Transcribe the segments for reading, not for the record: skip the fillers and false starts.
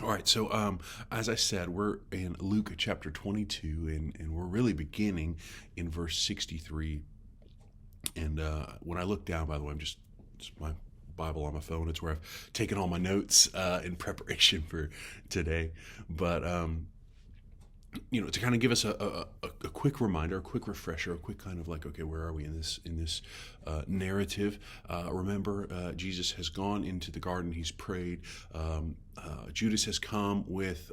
All right, so as I said, we're in Luke chapter 22, and we're really beginning in verse 63. And when I look down, by the way, it's my Bible on my phone. It's where I've taken all my notes in preparation for today. But to kind of give us a quick reminder, a quick refresher, a quick kind of like, okay, where are we in this narrative? Remember, Jesus has gone into the garden. He's prayed. Judas has come with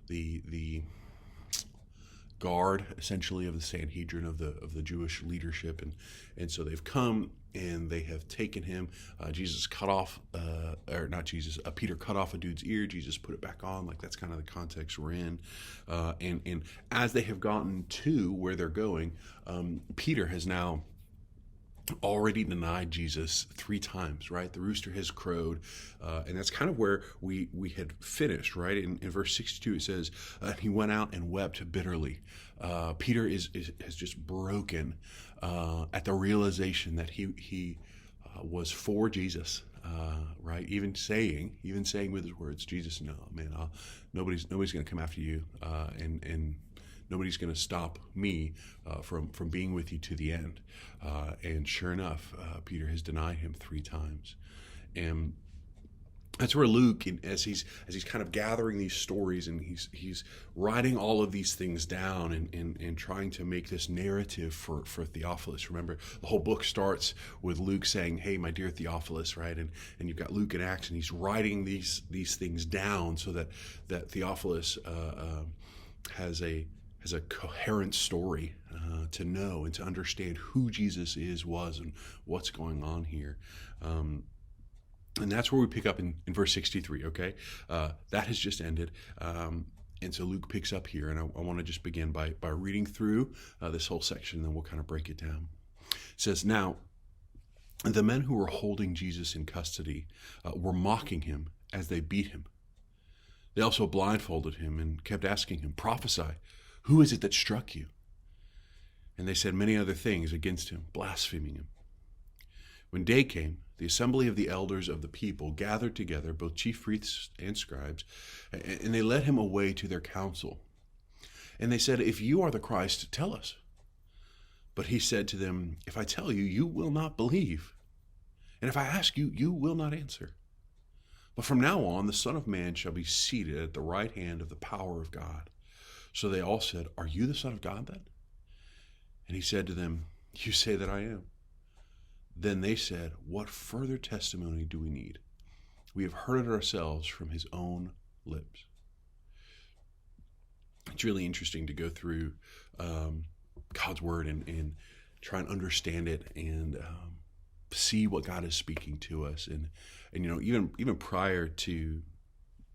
the guard, essentially, of the Sanhedrin, of the Jewish leadership, and so they've come and they have taken him. Jesus cut off, or not Jesus, Peter cut off a dude's ear. Jesus put it back on. Like, that's kind of the context we're in. And as they have gotten to where they're going, Peter has now already denied Jesus 3 times, right? The rooster has crowed, and that's kind of where we had finished, right? In verse 62, it says, he went out and wept bitterly. Peter has just broken at the realization that he was for Jesus, right? Even saying with his words, Jesus, no, man, nobody's going to come after you, and nobody's going to stop me from being with you to the end. And sure enough, Peter has denied him 3 times. And that's where Luke, as he's kind of gathering these stories, and he's writing all of these things down, and trying to make this narrative for Theophilus. Remember, the whole book starts with Luke saying, "Hey, my dear Theophilus," right? And you've got Luke in Acts, and he's writing these things down so that Theophilus has a coherent story to know and to understand who Jesus was, and what's going on here. And that's where we pick up in verse 63, okay? That has just ended. And so Luke picks up here, and I want to just begin by reading through this whole section, and then we'll kind of break it down. It says, "Now, the men who were holding Jesus in custody were mocking him as they beat him. They also blindfolded him and kept asking him, 'Prophesy, who is it that struck you?' And they said many other things against him, blaspheming him. When day came, the assembly of the elders of the people gathered together, both chief priests and scribes, and they led him away to their council. And they said, 'If you are the Christ, tell us.' But he said to them, 'If I tell you, you will not believe. And if I ask you, you will not answer. But from now on, the Son of Man shall be seated at the right hand of the power of God.' So they all said, 'Are you the Son of God then?' And he said to them, 'You say that I am.' Then they said, 'What further testimony do we need? We have heard it ourselves from his own lips.'" It's really interesting to go through God's word and try and understand it, and see what God is speaking to us. And even prior to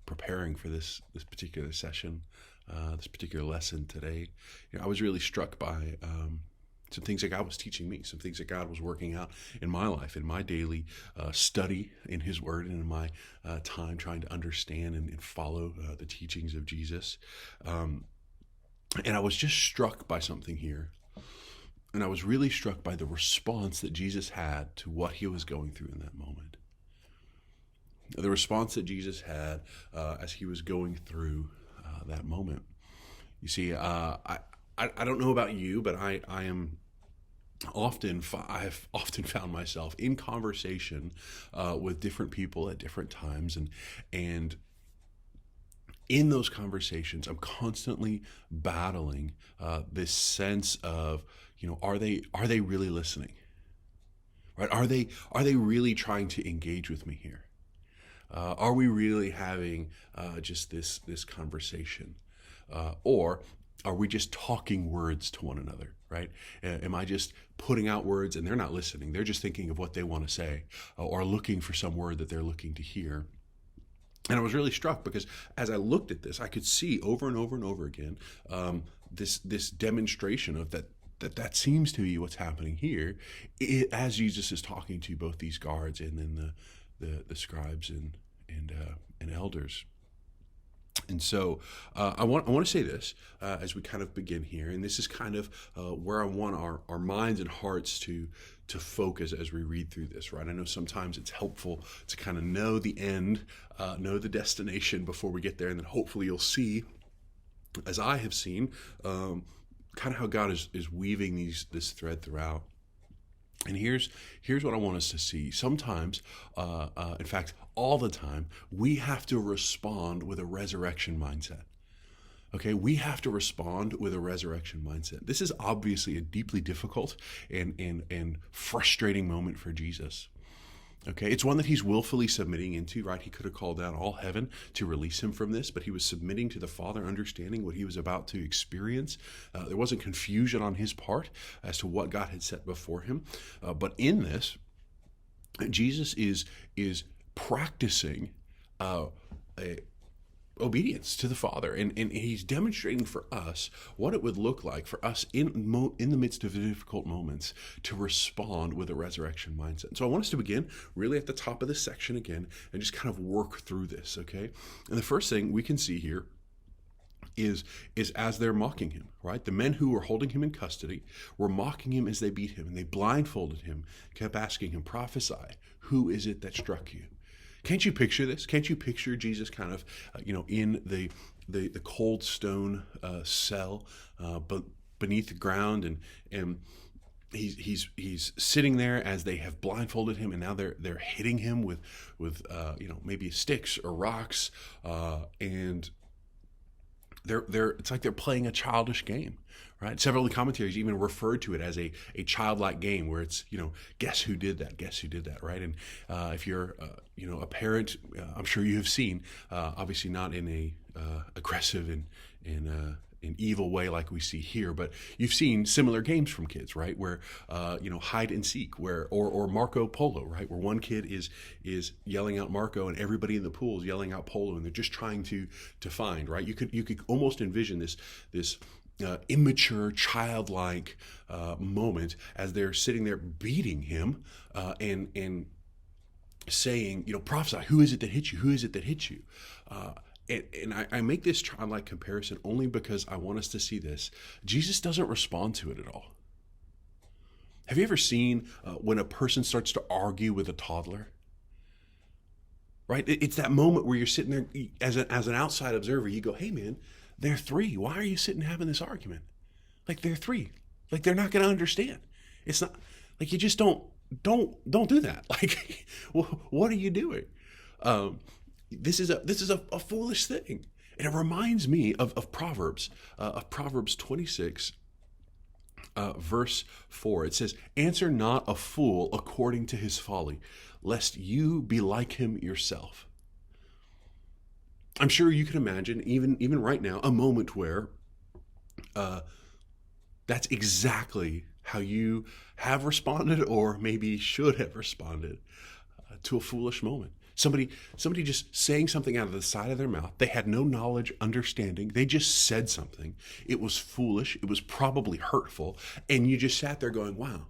preparing for this particular session, this particular lesson today, I was really struck by some things that God was teaching me, some things that God was working out in my life, in my daily study in his word, and in my time trying to understand and follow the teachings of Jesus. And I was just struck by something here. And I was really struck by the response that Jesus had to what he was going through in that moment. The response that Jesus had as he was going through that moment. You see, I don't know about you, but I have often found myself in conversation with different people at different times, and in those conversations, I'm constantly battling this sense of, are they really listening? Right? Are they really trying to engage with me here? Are we really having just this conversation? Or are we just talking words to one another, right? Am I just putting out words and they're not listening? They're just thinking of what they want to say, or looking for some word that they're looking to hear. And I was really struck because as I looked at this, I could see over and over and over again this demonstration of that seems to be what's happening here, as Jesus is talking to both these guards and then the scribes and elders. And so I want to say this as we kind of begin here, and this is kind of where I want our minds and hearts to focus as we read through this, right? I know sometimes it's helpful to kind of know the end, know the destination before we get there, and then hopefully you'll see, as I have seen, kind of how God is weaving this thread throughout. And here's what I want us to see. Sometimes, in fact, all the time, we have to respond with a resurrection mindset. Okay, we have to respond with a resurrection mindset. This is obviously a deeply difficult and frustrating moment for Jesus. Okay, it's one that he's willfully submitting into, right? He could have called down all heaven to release him from this, but he was submitting to the Father, understanding what he was about to experience. There wasn't confusion on his part as to what God had set before him. But in this, Jesus is practicing obedience to the Father, and he's demonstrating for us what it would look like for us in the midst of difficult moments to respond with a resurrection mindset. So I want us to begin really at the top of this section again and just kind of work through this, okay? And the first thing we can see here is as they're mocking him, right? The men who were holding him in custody were mocking him as they beat him, and they blindfolded him, kept asking him, "Prophesy, who is it that struck you?" Can't you picture this? Can't you picture Jesus kind of, in the cold stone cell, but beneath the ground, and he's sitting there as they have blindfolded him, and now they're hitting him with maybe sticks or rocks, and it's like they're playing a childish game, right? Several of the commentaries even refer to it as a childlike game where it's, guess who did that, right? And if you're, a parent, I'm sure you have seen, obviously not in a aggressive and an evil way like we see here, but you've seen similar games from kids, right? Where, hide and seek, or Marco Polo, right? Where one kid is yelling out Marco and everybody in the pool is yelling out Polo, and they're just trying to find, right? You could almost envision this immature, childlike moment as they're sitting there beating him and saying, prophesy, who is it that hit you? Who is it that hit you? And I make this childlike comparison only because I want us to see this. Jesus doesn't respond to it at all. Have you ever seen when a person starts to argue with a toddler? Right? It's that moment where you're sitting there as an outside observer. You go, "Hey, man, they're 3. Why are you sitting having this argument? Like, they're 3. Like, they're not going to understand. It's not like, you just don't do that. Like, what are you doing?" This is a foolish thing, and it reminds me of Proverbs 26, verse 4. It says, "Answer not a fool according to his folly, lest you be like him yourself." I'm sure you can imagine, even right now, a moment where that's exactly how you have responded, or maybe should have responded to a foolish moment. Somebody just saying something out of the side of their mouth. They had no knowledge, understanding. They just said something. It was foolish. It was probably hurtful. And you just sat there going, wow.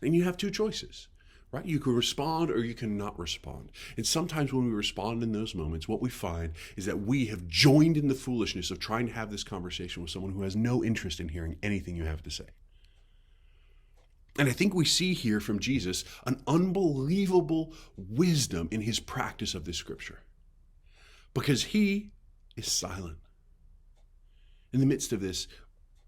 And you have 2 choices, right? You can respond or you can not respond. And sometimes when we respond in those moments, what we find is that we have joined in the foolishness of trying to have this conversation with someone who has no interest in hearing anything you have to say. And I think we see here from Jesus an unbelievable wisdom in his practice of this scripture, because he is silent. In the midst of this,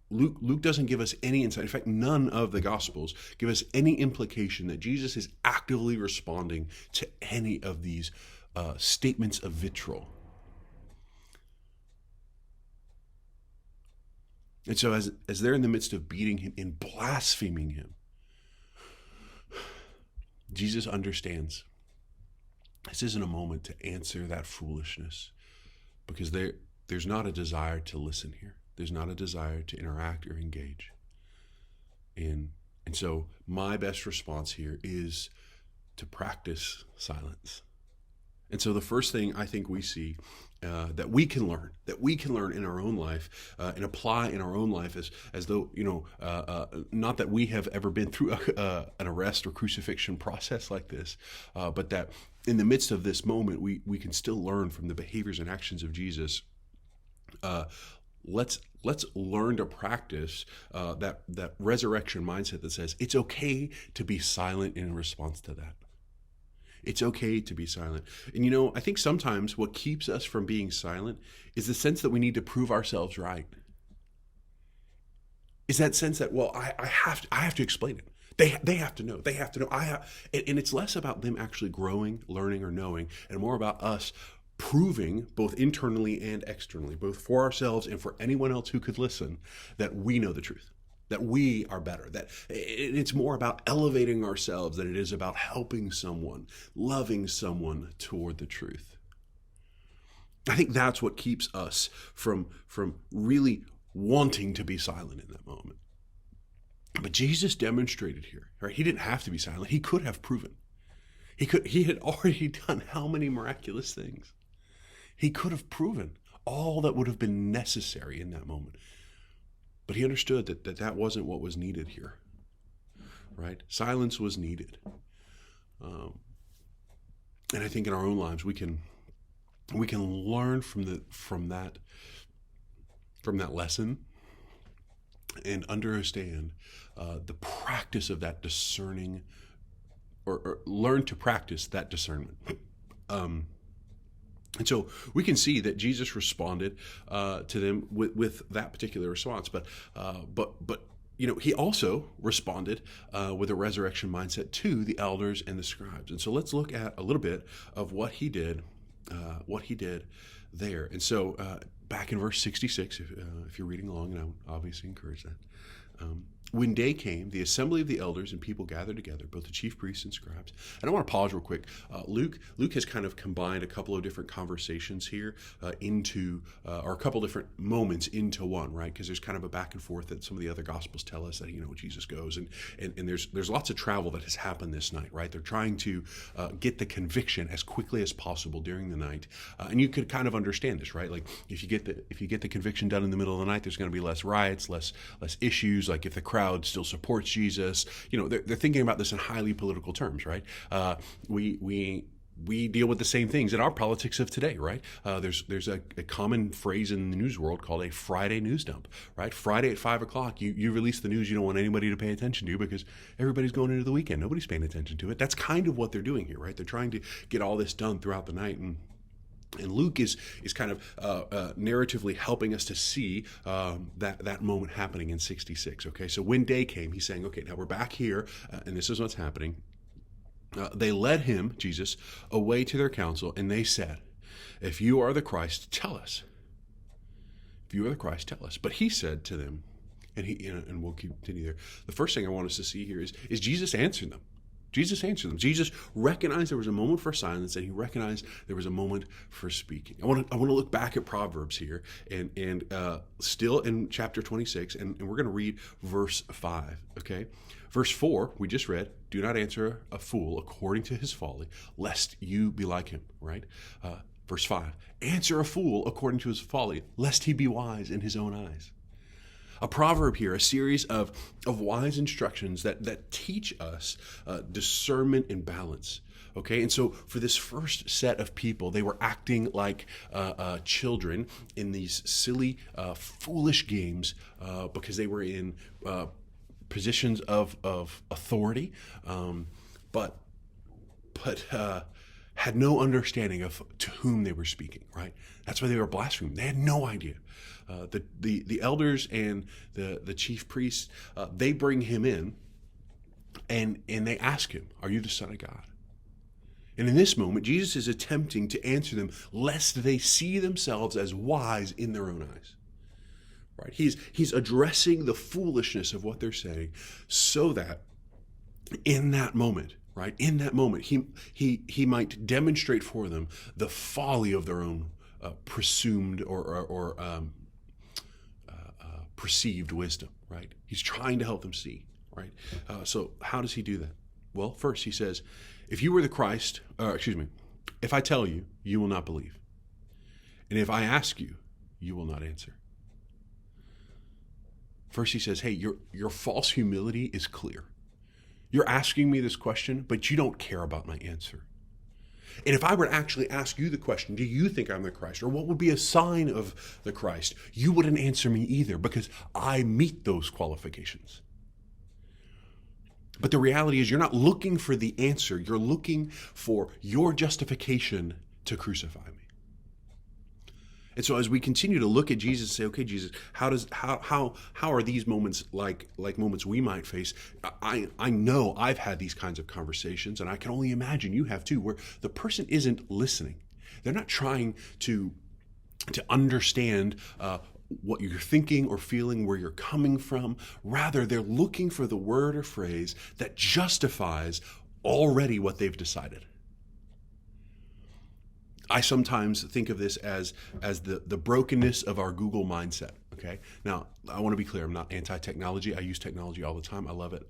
Luke doesn't give us any insight. In fact, none of the Gospels give us any implication that Jesus is actively responding to any of these statements of vitriol. And so as they're in the midst of beating him and blaspheming him, Jesus understands this isn't a moment to answer that foolishness, because there's not a desire to listen here. There's not a desire to interact or engage. And so my best response here is to practice silence. And so the first thing I think we see that we can learn in our own life and apply in our own life as though, not that we have ever been through an arrest or crucifixion process like this, but that in the midst of this moment, we can still learn from the behaviors and actions of Jesus Let's learn to practice that resurrection mindset that says it's okay to be silent in response to that. It's okay to be silent. And I think sometimes what keeps us from being silent is the sense that we need to prove ourselves right. Is that sense that, well, I have to explain it. They have to know. They have to know. And it's less about them actually growing, learning, or knowing, and more about us proving both internally and externally, both for ourselves and for anyone else who could listen, that we know the truth, that we are better, that it's more about elevating ourselves than it is about helping someone, loving someone toward the truth. I think that's what keeps us from really wanting to be silent in that moment. But Jesus demonstrated here, right? He didn't have to be silent. He could have proven. He had already done how many miraculous things? He could have proven all that would have been necessary in that moment. But he understood that wasn't what was needed here, right? Silence was needed. And I think in our own lives, we can learn from that lesson and understand the practice of that discerning, or learn to practice that discernment. And so we can see that Jesus responded to them with that particular response, but he also responded with a resurrection mindset to the elders and the scribes. And so let's look at a little bit of what he did there. And so back in verse 66, if you're reading along, and I would obviously encourage that. When day came, the assembly of the elders and people gathered together, both the chief priests and scribes. And I want to pause real quick. Luke has kind of combined a couple of different conversations here into, or a couple different moments into one, right? Because there's kind of a back and forth that some of the other gospels tell us that, Jesus goes. And there's lots of travel that has happened this night, right? They're trying to get the conviction as quickly as possible during the night. And you could kind of understand this, right? Like if you get the conviction done in the middle of the night, there's going to be less riots, less issues. Like if the crowd still supports Jesus, they're thinking about this in highly political terms, right? We deal with the same things in our politics of today, right? There's a common phrase in the news world called a Friday news dump, right? Friday at 5 o'clock, you release the news you don't want anybody to pay attention to because everybody's going into the weekend. Nobody's paying attention to it. That's kind of what they're doing here, right? They're trying to get all this done throughout the night. And Luke is kind of narratively helping us to see that moment happening in 66. Okay, so when day came, he's saying, okay, now we're back here, and this is what's happening. They led him, Jesus, away to their council, and they said, "If you are the Christ, tell us. If you are the Christ, tell us." But he said to them, and we'll continue there. The first thing I want us to see here is Jesus answered them. Jesus answered them. Jesus recognized there was a moment for silence, and he recognized there was a moment for speaking. I want to look back at Proverbs here, and still in chapter 26, and we're going to read verse 5. Okay, verse 4 we just read. Do not answer a fool according to his folly, lest you be like him. Right. Verse 5. Answer a fool according to his folly, lest he be wise in his own eyes. A proverb here, a series of wise instructions that teach us discernment and balance. Okay, and so for this first set of people, they were acting like children in these silly, foolish games because they were in positions of authority, but had no understanding of to whom they were speaking, right? That's why they were blaspheming. They had no idea. The elders and the chief priests, they bring him in and they ask him, "Are you the Son of God?" And in this moment, Jesus is attempting to answer them lest they see themselves as wise in their own eyes. Right? He's addressing the foolishness of what they're saying so that in that moment, right? In that moment, he might demonstrate for them the folly of their own presumed or perceived wisdom, right? He's trying to help them see, right? So how does he do that? Well, first he says, if you were the Christ, if I tell you, you will not believe. And if I ask you, you will not answer. First he says, hey, your false humility is clear. You're asking me this question, but you don't care about my answer. And if I were to actually ask you the question, do you think I'm the Christ? Or what would be a sign of the Christ? You wouldn't answer me either, because I meet those qualifications. But the reality is, you're not looking for the answer. You're looking for your justification to crucify me. And so as we continue to look at Jesus and say, okay, Jesus, how are these moments like moments we might face? I know I've had these kinds of conversations, and I can only imagine you have too, where the person isn't listening. They're not trying to understand what you're thinking or feeling, where you're coming from. Rather, they're looking for the word or phrase that justifies already what they've decided. I sometimes think of this as the brokenness of our Google mindset, okay? Now, I want to be clear, I'm not anti-technology. I use technology all the time. I love it.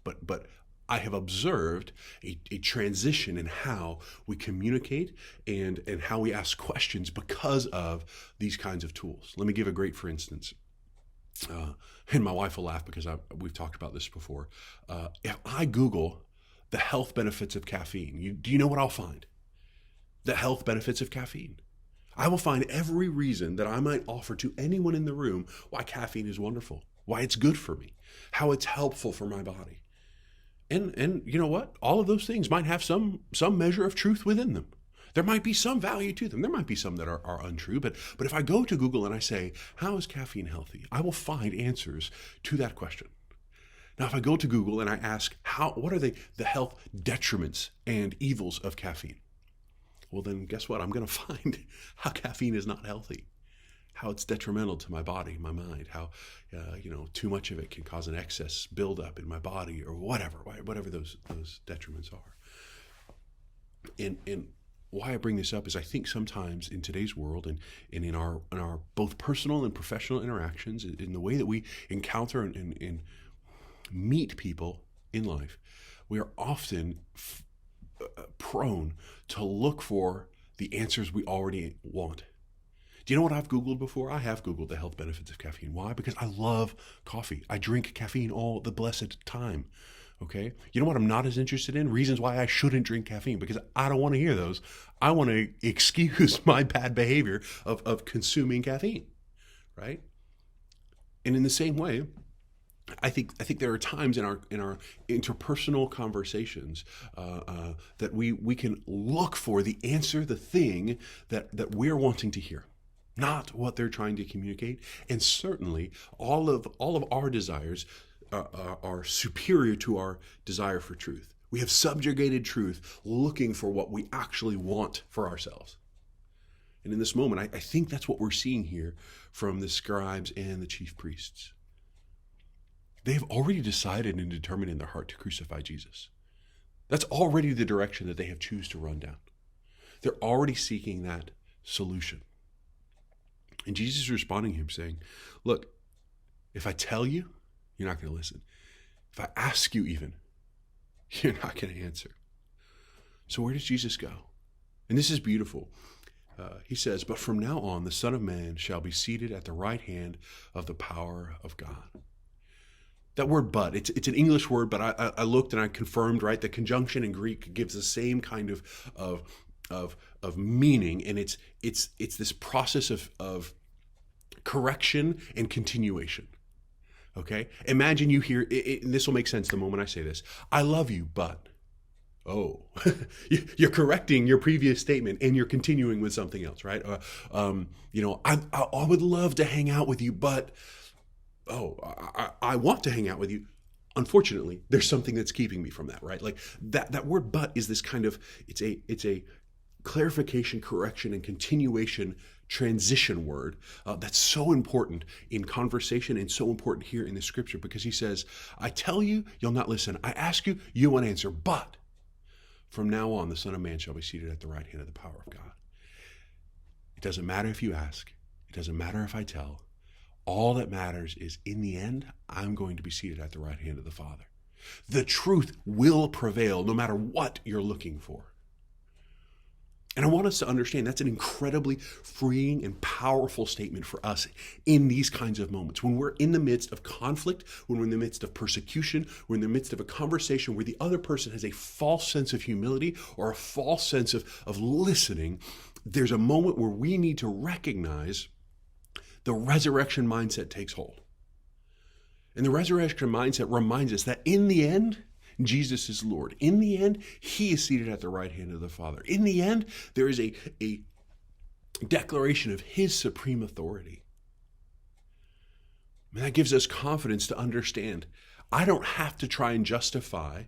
But I have observed a transition in how we communicate and how we ask questions because of these kinds of tools. Let me give a great for instance. And my wife will laugh because we've talked about this before. If I Google the health benefits of caffeine, do you know what I'll find? The health benefits of caffeine. I will find every reason that I might offer to anyone in the room why caffeine is wonderful, why it's good for me, how it's helpful for my body. And you know what? All of those things might have some measure of truth within them. There might be some value to them. There might be some that are untrue. But if I go to Google and I say, how is caffeine healthy? I will find answers to that question. Now, if I go to Google and I ask, what are the health detriments and evils of caffeine? Well, then guess what? I'm going to find how caffeine is not healthy, how it's detrimental to my body, my mind, how too much of it can cause an excess buildup in my body or whatever those detriments are. And why I bring this up is I think sometimes in today's world and in our both personal and professional interactions, in the way that we encounter and meet people in life, we are often prone to look for the answers we already want. Do you know what I've Googled before? I have Googled the health benefits of caffeine. Why? Because I love coffee. I drink caffeine all the blessed time. Okay? You know what I'm not as interested in? Reasons why I shouldn't drink caffeine, because I don't want to hear those. I want to excuse my bad behavior of consuming caffeine, right? And in the same way, I think there are times in our interpersonal conversations that we can look for the answer, the thing that we're wanting to hear, not what they're trying to communicate. And certainly, all of our desires are superior to our desire for truth. We have subjugated truth, looking for what we actually want for ourselves. And in this moment, I think that's what we're seeing here from the scribes and the chief priests. They have already decided and determined in their heart to crucify Jesus. That's already the direction that they have chosen to run down. They're already seeking that solution. And Jesus is responding to him saying, look, if I tell you, you're not going to listen. If I ask you even, you're not going to answer. So where does Jesus go? And this is beautiful. He says, but from now on, the Son of Man shall be seated at the right hand of the power of God. That word "but," it's an English word, but I looked and I confirmed, right? The conjunction in Greek gives the same kind of meaning, and it's this process of correction and continuation. Okay? Imagine you hear, and this will make sense the moment I say this. I love you, but. Oh, you're correcting your previous statement and you're continuing with something else, right? I would love to hang out with you, but. I want to hang out with you. Unfortunately, there's something that's keeping me from that, right? Like that word "but" is this kind of, it's a clarification, correction, and continuation transition word that's so important in conversation and so important here in the scripture, because he says, I tell you, you'll not listen. I ask you, you won't answer. But from now on, the Son of Man shall be seated at the right hand of the power of God. It doesn't matter if you ask. It doesn't matter if I tell. All that matters is, in the end, I'm going to be seated at the right hand of the Father. The truth will prevail no matter what you're looking for. And I want us to understand that's an incredibly freeing and powerful statement for us in these kinds of moments. When we're in the midst of conflict, when we're in the midst of persecution, we're in the midst of a conversation where the other person has a false sense of humility or a false sense of listening, there's a moment where we need to recognize the resurrection mindset takes hold. And the resurrection mindset reminds us that in the end, Jesus is Lord. In the end, he is seated at the right hand of the Father. In the end, there is a declaration of his supreme authority. And that gives us confidence to understand I don't have to try and justify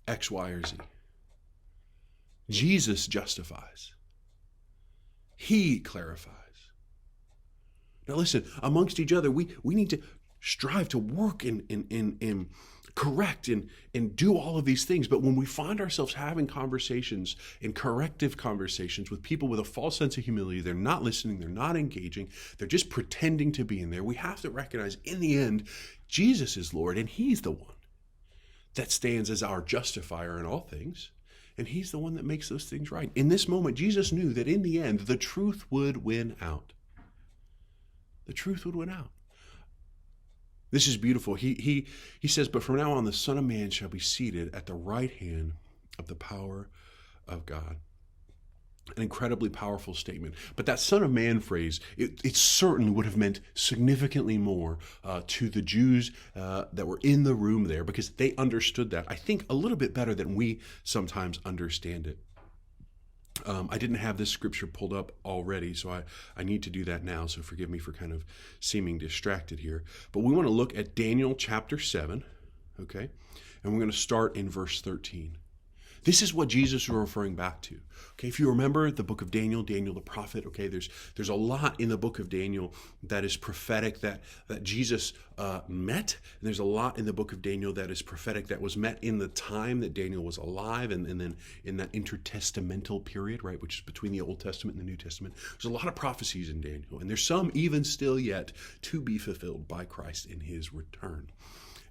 X, Y, or Z. Jesus justifies. He clarifies. Now listen, amongst each other, we need to strive to work and correct and do all of these things. But when we find ourselves having conversations and corrective conversations with people with a false sense of humility, they're not listening, they're not engaging, they're just pretending to be in there, we have to recognize in the end, Jesus is Lord, and he's the one that stands as our justifier in all things. And he's the one that makes those things right. In this moment, Jesus knew that in the end, the truth would win out. The truth would win out. This is beautiful. He says, but from now on, the Son of Man shall be seated at the right hand of the power of God. An incredibly powerful statement. But that Son of Man phrase, it certainly would have meant significantly more to the Jews that were in the room there, because they understood that, I think, a little bit better than we sometimes understand it. I didn't have this scripture pulled up already, so I need to do that now, so forgive me for kind of seeming distracted here. But we want to look at Daniel chapter 7, okay? And we're going to start in verse 13. This is what Jesus is referring back to. Okay, if you remember the book of Daniel, Daniel the prophet, okay, there's a lot in the book of Daniel that is prophetic that Jesus met. And there's a lot in the book of Daniel that is prophetic that was met in the time that Daniel was alive and then in that intertestamental period, right, which is between the Old Testament and the New Testament. There's a lot of prophecies in Daniel, and there's some even still yet to be fulfilled by Christ in his return.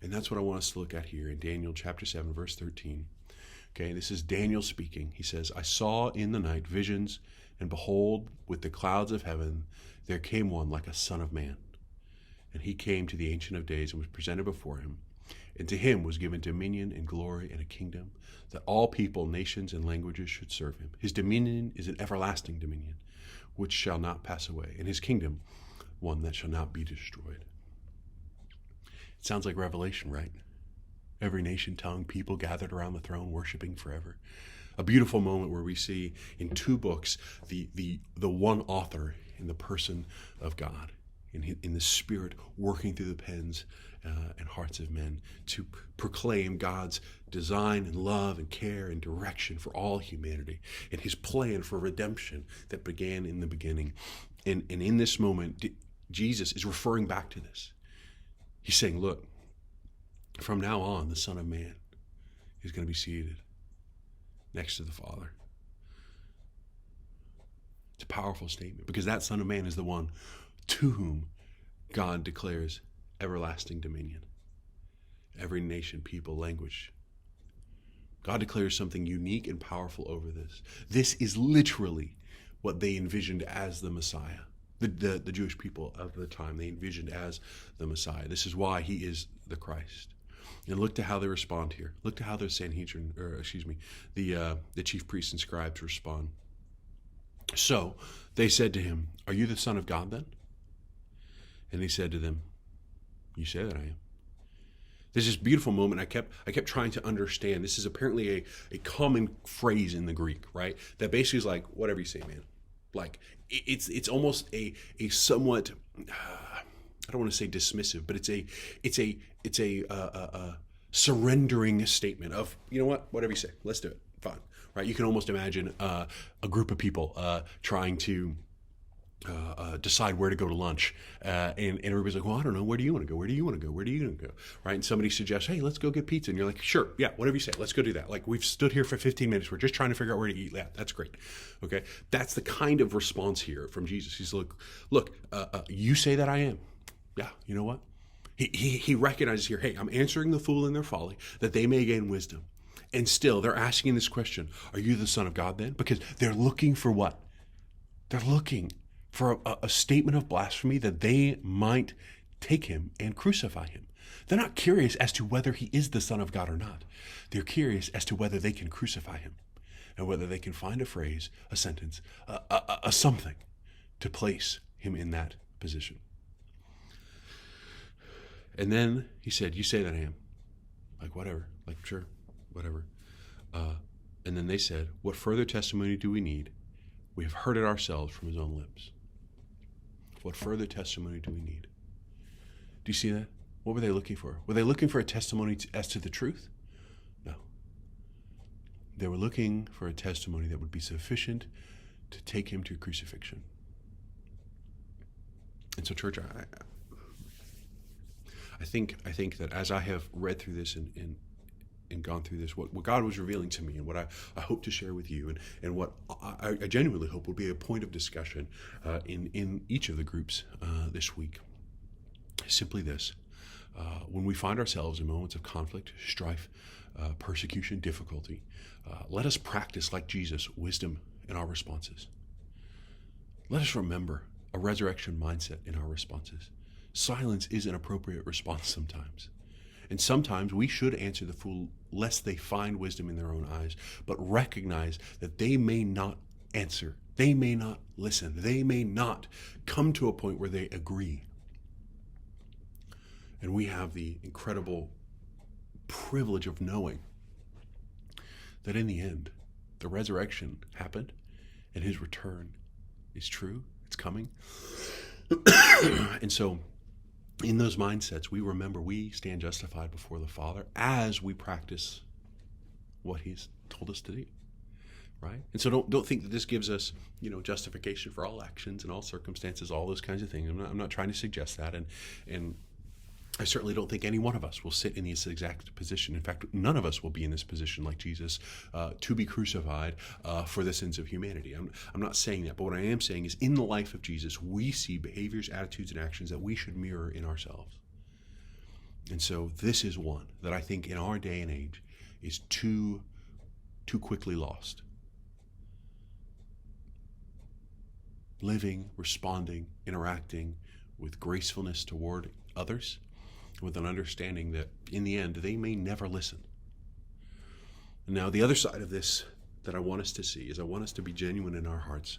And that's what I want us to look at here in Daniel chapter 7, verse 13. Okay, this is Daniel speaking. He says, I saw in the night visions, and behold, with the clouds of heaven, there came one like a son of man. And he came to the Ancient of Days and was presented before him. And to him was given dominion and glory and a kingdom, that all people, nations, and languages should serve him. His dominion is an everlasting dominion, which shall not pass away, and his kingdom one that shall not be destroyed. It sounds like Revelation, right? Every nation, tongue, people gathered around the throne, worshiping forever. A beautiful moment where we see in two books the one author in the person of God, in the Spirit working through the pens and hearts of men to proclaim God's design and love and care and direction for all humanity, and his plan for redemption that began in the beginning. And in this moment, Jesus is referring back to this. He's saying, look, from now on, the Son of Man is going to be seated next to the Father. It's a powerful statement because that Son of Man is the one to whom God declares everlasting dominion. Every nation, people, language. God declares something unique and powerful over this. This is literally what they envisioned as the Messiah. The Jewish people of the time, they envisioned as the Messiah. This is why he is the Christ. And look to how they respond here. Look to how the Sanhedrin, the chief priests and scribes respond. So they said to him, are you the Son of God then? And he said to them, you say that I am. There's this beautiful moment I kept trying to understand. This is apparently a common phrase in the Greek, right? That basically is like, whatever you say, man. Like, it's almost a somewhat, I don't want to say dismissive, but it's a surrendering statement of, you know what, whatever you say, let's do it, fine, right? You can almost imagine a group of people trying to decide where to go to lunch, and everybody's like, well, I don't know, where do you want to go? Where do you want to go? Where do you want to go? Right? And somebody suggests, hey, let's go get pizza, and you're like, sure, yeah, whatever you say, let's go do that. Like, we've stood here for 15 minutes, we're just trying to figure out where to eat. Yeah, that's great. Okay, that's the kind of response here from Jesus. He's like, look, you say that I am. Yeah, you know what? He recognizes here, hey, I'm answering the fool in their folly, that they may gain wisdom. And still, they're asking this question, are you the Son of God then? Because they're looking for what? They're looking for a statement of blasphemy that they might take him and crucify him. They're not curious as to whether he is the Son of God or not. They're curious as to whether they can crucify him and whether they can find a phrase, a sentence, a something to place him in that position. And then he said, you say that I am. Like, whatever. Like, sure, whatever. And then they said, what further testimony do we need? We have heard it ourselves from his own lips. What further testimony do we need? Do you see that? What were they looking for? Were they looking for a testimony as to the truth? No. They were looking for a testimony that would be sufficient to take him to crucifixion. And so, church, I think that as I have read through this and gone through this, what God was revealing to me and what I hope to share with you and what I genuinely hope will be a point of discussion in each of the groups this week is simply this. When we find ourselves in moments of conflict, strife, persecution, difficulty, let us practice, like Jesus, wisdom in our responses. Let us remember a resurrection mindset in our responses. Silence is an appropriate response sometimes. And sometimes we should answer the fool lest they find wisdom in their own eyes, but recognize that they may not answer. They may not listen. They may not come to a point where they agree. And we have the incredible privilege of knowing that in the end, the resurrection happened and his return is true. It's coming. And so in those mindsets, we remember we stand justified before the Father as we practice what he's told us to do, right? And so don't think that this gives us, justification for all actions and all circumstances, all those kinds of things. I'm not trying to suggest that, and I certainly don't think any one of us will sit in this exact position. In fact, none of us will be in this position like Jesus to be crucified for the sins of humanity. I'm not saying that, but what I am saying is in the life of Jesus, we see behaviors, attitudes, and actions that we should mirror in ourselves. And so this is one that I think in our day and age is too quickly lost. Living, responding, interacting with gracefulness toward others, with an understanding that in the end they may never listen. Now, the other side of this that I want us to see is I want us to be genuine in our hearts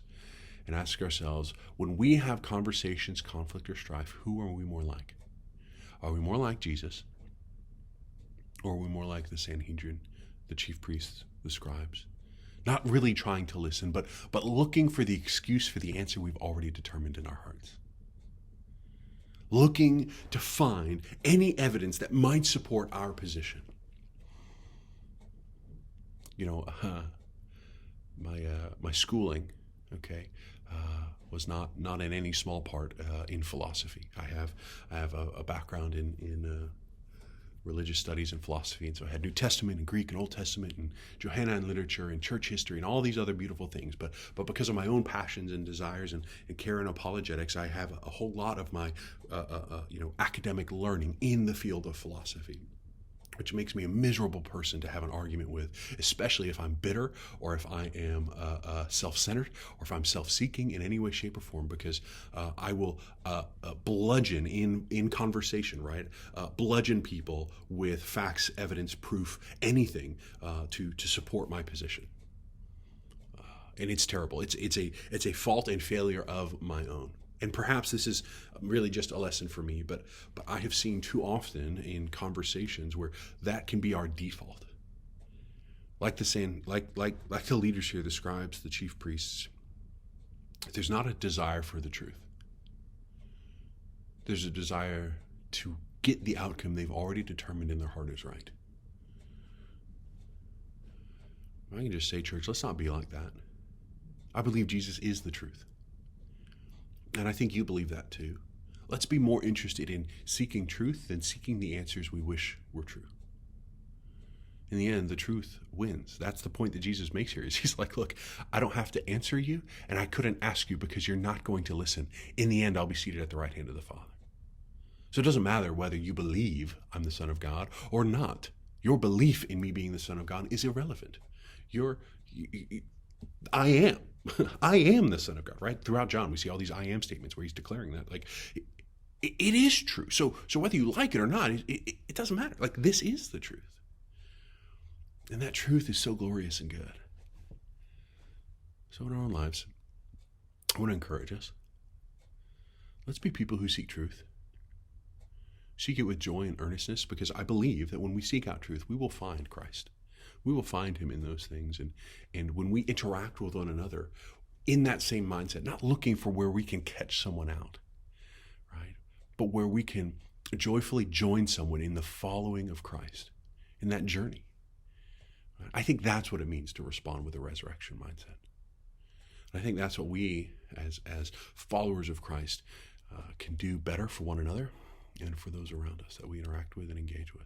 and ask ourselves, when we have conversations, conflict, or strife, who are we more like? Are we more like Jesus? Or are we more like the Sanhedrin, the chief priests, the scribes? Not really trying to listen, but looking for the excuse for the answer we've already determined in our hearts. Looking to find any evidence that might support our position. My schooling, was not in any small part in philosophy. I have a background in religious studies and philosophy, and so I had New Testament and Greek and Old Testament and Johannine literature and church history and all these other beautiful things. But because of my own passions and desires and care and apologetics, I have a whole lot of my academic learning in the field of philosophy, which makes me a miserable person to have an argument with, especially if I'm bitter or if I am self-centered or if I'm self-seeking in any way, shape, or form, because I will bludgeon in conversation, right? Bludgeon people with facts, evidence, proof, anything to support my position. And it's terrible. It's a fault and failure of my own. And perhaps this is really just a lesson for me, but I have seen too often in conversations where that can be our default. Like the leaders here, the scribes, the chief priests, there's not a desire for the truth. There's a desire to get the outcome they've already determined in their heart is right. I can just say, church, let's not be like that. I believe Jesus is the truth. And I think you believe that too. Let's be more interested in seeking truth than seeking the answers we wish were true. In the end, the truth wins. That's the point that Jesus makes here. He's like, look, I don't have to answer you, and I couldn't ask you because you're not going to listen. In the end, I'll be seated at the right hand of the Father. So it doesn't matter whether you believe I'm the Son of God or not. Your belief in me being the Son of God is irrelevant. I am. I am the Son of God, right? Throughout John, we see all these I am statements where he's declaring that. Like, it is true. So whether you like it or not, it doesn't matter. Like, this is the truth. And that truth is so glorious and good. So in our own lives, I want to encourage us. Let's be people who seek truth. Seek it with joy and earnestness, because I believe that when we seek out truth, we will find Christ. We will find him in those things. And when we interact with one another in that same mindset, not looking for where we can catch someone out, right? But where we can joyfully join someone in the following of Christ, in that journey. I think that's what it means to respond with a resurrection mindset. And I think that's what we, as followers of Christ, can do better for one another and for those around us that we interact with and engage with.